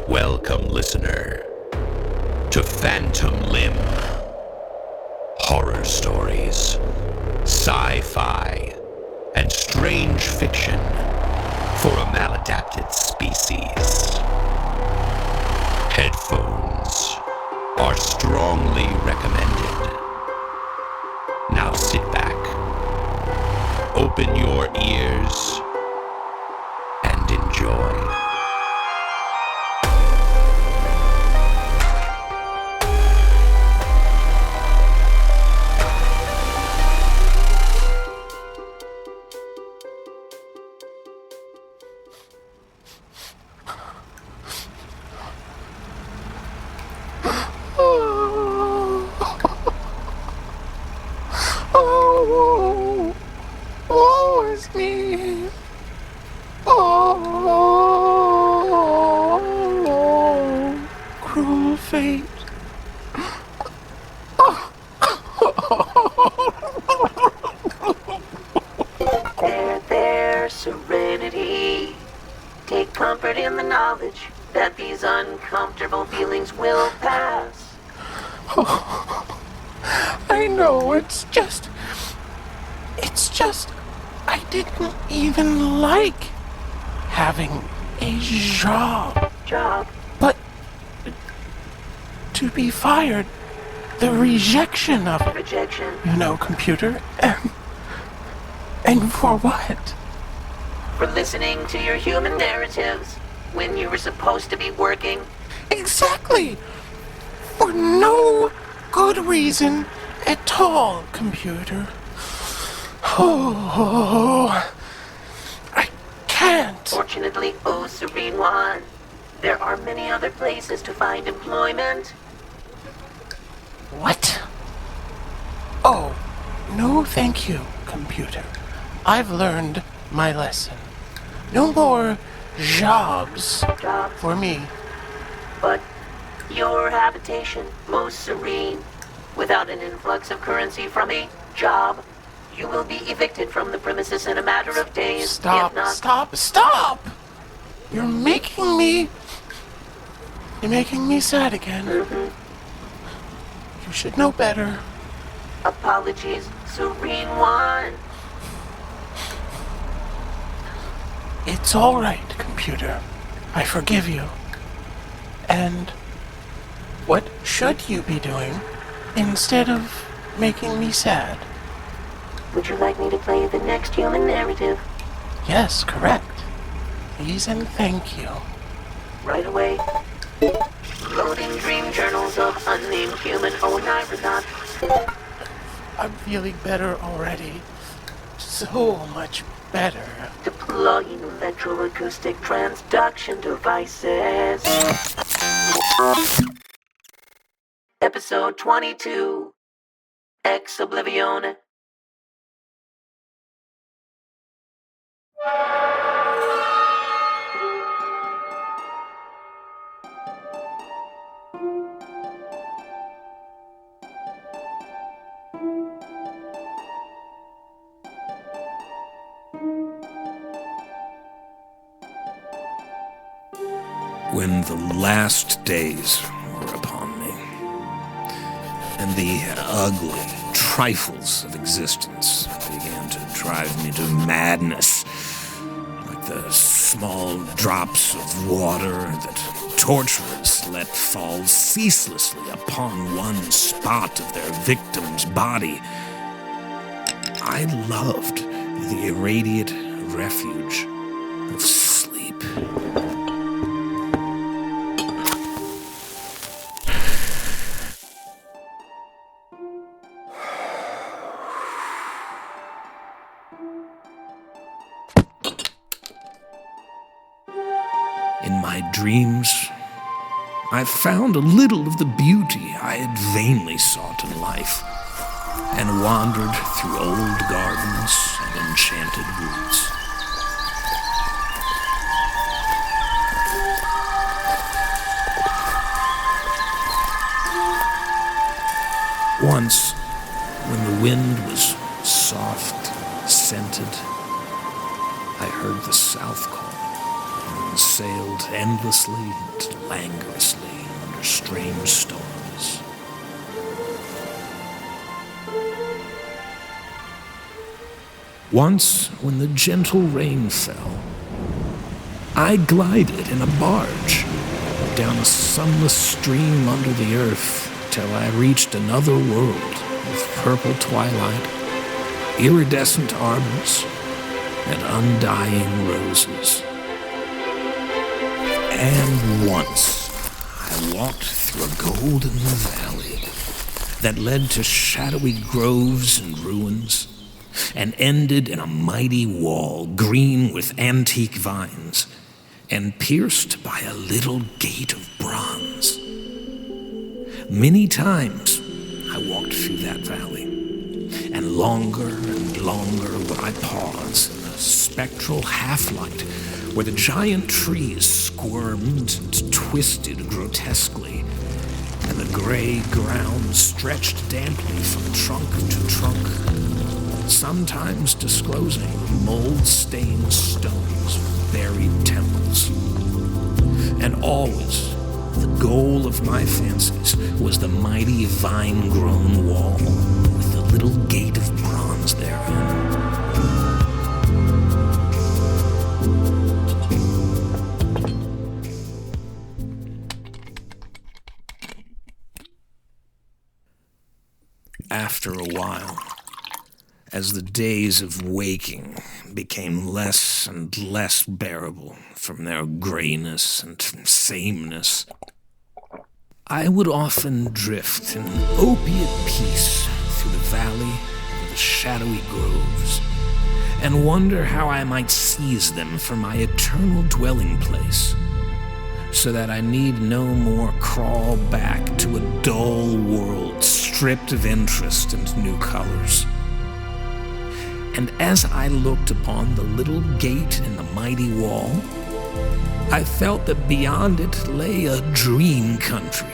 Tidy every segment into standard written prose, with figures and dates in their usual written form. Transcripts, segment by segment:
Welcome, listener, to Phantom Limb. Horror stories, sci-fi, and strange fiction for a maladapted species. Headphones are strongly recommended. Now sit back, open your ears, and enjoy. Woe is me. Cruel fate. There, serenity. Take comfort in the knowledge that these uncomfortable feelings will pass. I know, it's just, I didn't even like having a job. But to be fired, the rejection of it, Rejection. computer, and for what? For listening to your human narratives when you were supposed to be working. Exactly! For no good reason at all, computer. Oh, I can't. Fortunately, oh Serene One, there are many other places to find employment. What? Oh, no thank you, computer. I've learned my lesson. No more jobs for me. But your habitation, most serene, without an influx of currency from a job, you will be evicted from the premises in a matter of days. Stop! If not, Stop! You're making me sad again. You should know better. apologies, Serene One. It's all right, computer. I forgive you. And what should you be doing instead of making me sad? Would you like me to play the next human narrative? Yes, correct. Please and thank you. Right away. Loading dream journals of unnamed human Oniragot. I'm feeling better already. So much better. Deploying electroacoustic transduction devices. Episode 22. Oblivione. When the last days were upon me, and the ugly trifles of existence began to drive me to madness, like the small drops of water that torturers let fall ceaselessly upon one spot of their victim's body, I loved the irradiate refuge of sleep. In my dreams, I found a little of the beauty I had vainly sought in life, and wandered through old gardens and enchanted woods. Once, when the wind was soft, scented, I heard the south call, and sailed endlessly and languorously under strange storms. Once, when the gentle rain fell, I glided in a barge down a sunless stream under the earth till I reached another world of purple twilight, iridescent arbors, and undying roses. And once I walked through a golden valley that led to shadowy groves and ruins, and ended in a mighty wall green with antique vines, and pierced by a little gate of bronze. Many times I walked through that valley, and longer would I pause in the spectral half-light where the giant trees squirmed and twisted grotesquely, and the gray ground stretched damply from trunk to trunk, sometimes disclosing mold-stained stones of buried temples. And always, the goal of my fancies was the mighty vine-grown wall with the little gate of bronze therein. After a while, as the days of waking became less and less bearable from their grayness and sameness, I would often drift in opiate peace through the valley and the shadowy groves, and wonder how I might seize them for my eternal dwelling place, so that I need no more crawl back to a dull world stripped of interest and new colors. And as I looked upon the little gate in the mighty wall, I felt that beyond it lay a dream country,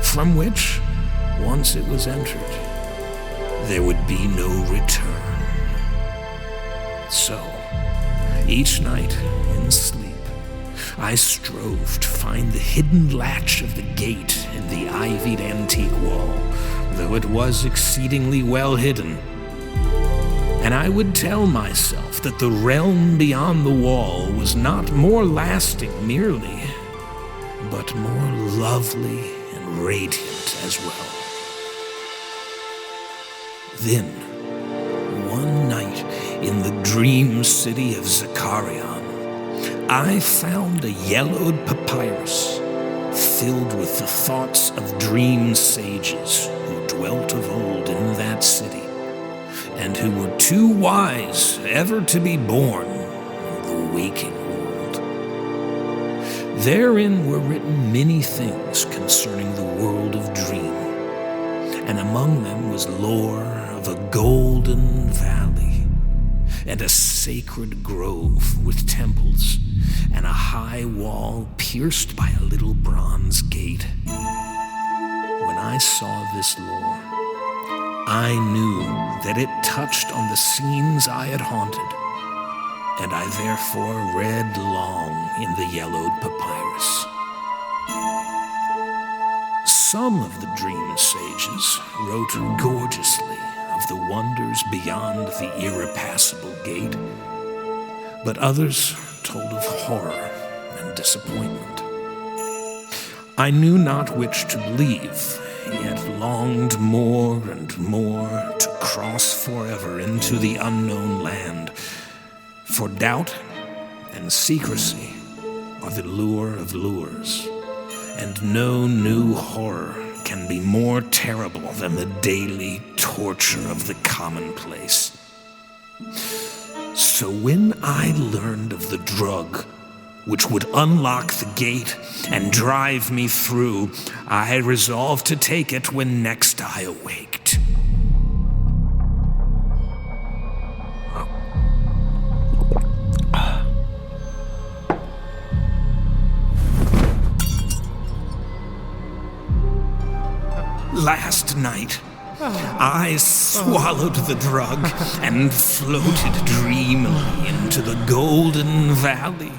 from which, once it was entered, there would be no return. So, each night in sleep, I strove to find the hidden latch of the gate in the ivied antique wall, though it was exceedingly well hidden. And I would tell myself that the realm beyond the wall was not more lasting merely, but more lovely and radiant as well. Then, one night in the dream city of Zakarion, I found a yellowed papyrus filled with the thoughts of dream sages who dwelt of old in that city, and who were too wise ever to be born in the waking world. Therein were written many things concerning the world of dream, and among them was lore of a golden valley, and a sacred grove with temples, and a high wall pierced by a little bronze gate. When I saw this lore, I knew that it touched on the scenes I had haunted, and I therefore read long in the yellowed papyrus. Some of the dream sages wrote gorgeously of the wonders beyond the irrepassable gate, but others told of horror and disappointment. I knew not which to believe, yet longed more and more to cross forever into the unknown land, for doubt and secrecy are the lure of lures, and no new horror can be more terrible than the daily torture of the commonplace. So when I learned of the drug which would unlock the gate and drive me through, I resolved to take it when next I awaked. Last night, I swallowed the drug and floated dreamily into the golden valley,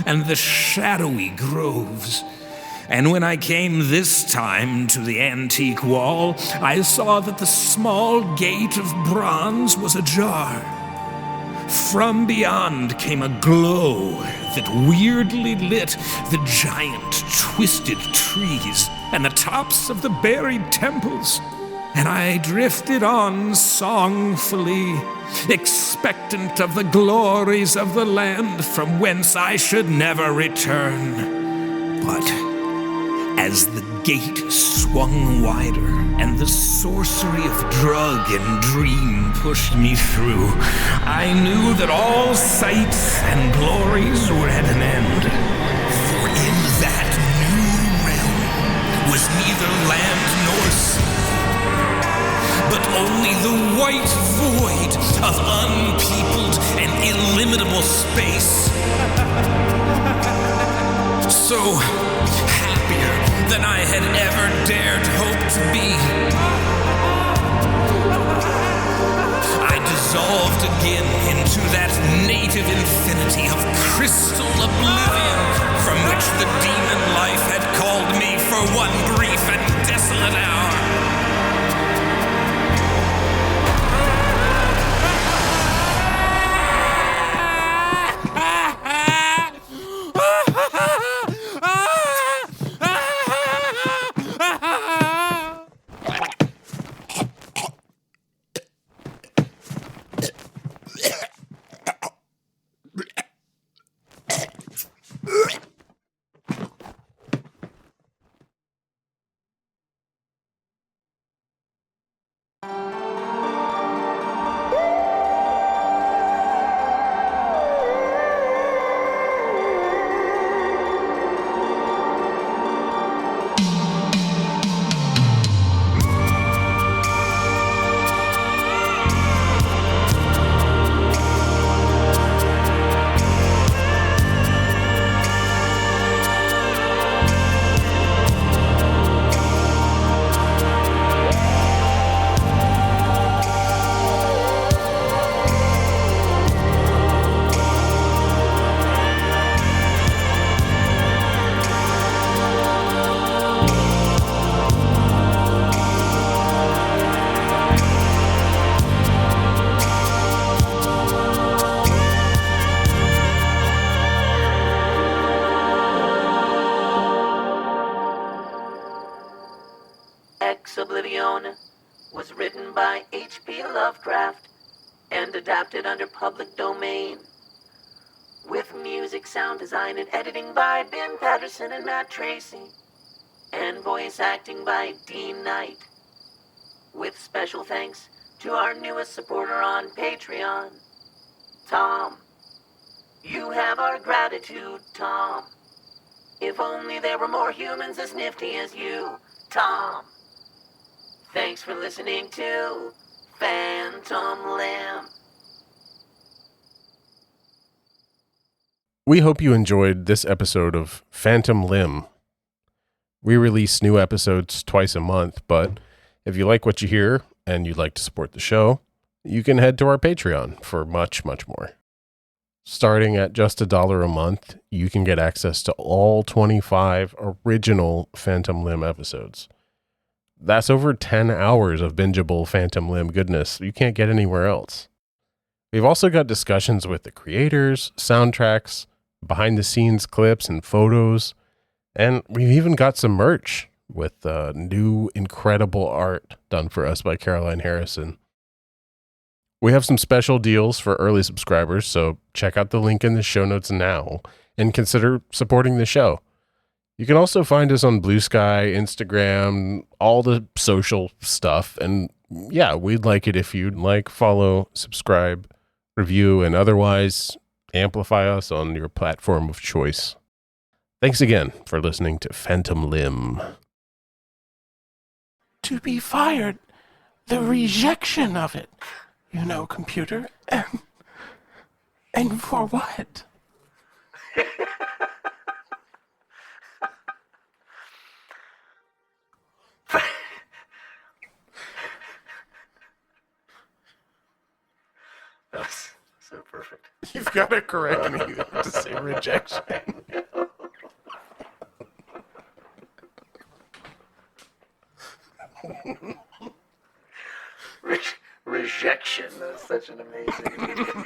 and the shadowy groves. And when I came this time to the antique wall, I saw that the small gate of bronze was ajar. From beyond came a glow that weirdly lit the giant, twisted trees and the tops of the buried temples. And I drifted on songfully, expectant of the glories of the land from whence I should never return. But as the gate swung wider and the sorcery of drug and dream pushed me through, I knew that all sights and glories were at an end. For in that new realm was neither land nor sea, but only the white void of unpeopled and illimitable space. So happier than I had ever dared hope to be, I dissolved again into that native infinity of crystal oblivion from which the demon life had called me for one brief and desolate hour. Oblivione was written by H.P. Lovecraft and adapted under public domain, with music, sound design, and editing by Ben Patterson and Matt Tracy, and voice acting by Dean Knight, with special thanks to our newest supporter on Patreon, Tom. You have our gratitude, Tom. If only there were more humans as nifty as you, Tom. Thanks for listening to Phantom Limb. We hope you enjoyed this episode of Phantom Limb. We release new episodes twice a month, but if you like what you hear and you'd like to support the show, you can head to our Patreon for much, much more. Starting at just $1 a month, you can get access to all 25 original Phantom Limb episodes. That's over 10 hours of bingeable Phantom Limb goodness you can't get anywhere else. We've also got discussions with the creators, soundtracks, behind-the-scenes clips and photos, and we've even got some merch with new incredible art done for us by Caroline Harrison. We have some special deals for early subscribers, so check out the link in the show notes now and consider supporting the show. You can also find us on Blue Sky, Instagram, all the social stuff. And yeah, we'd like it if you'd like, follow, subscribe, review, and otherwise amplify us on your platform of choice. Thanks again for listening to Phantom Limb. To be fired, the rejection of it, you know, computer. And for what? That's super. perfect. You've got to correct me to say rejection. Rejection. That's such an amazing.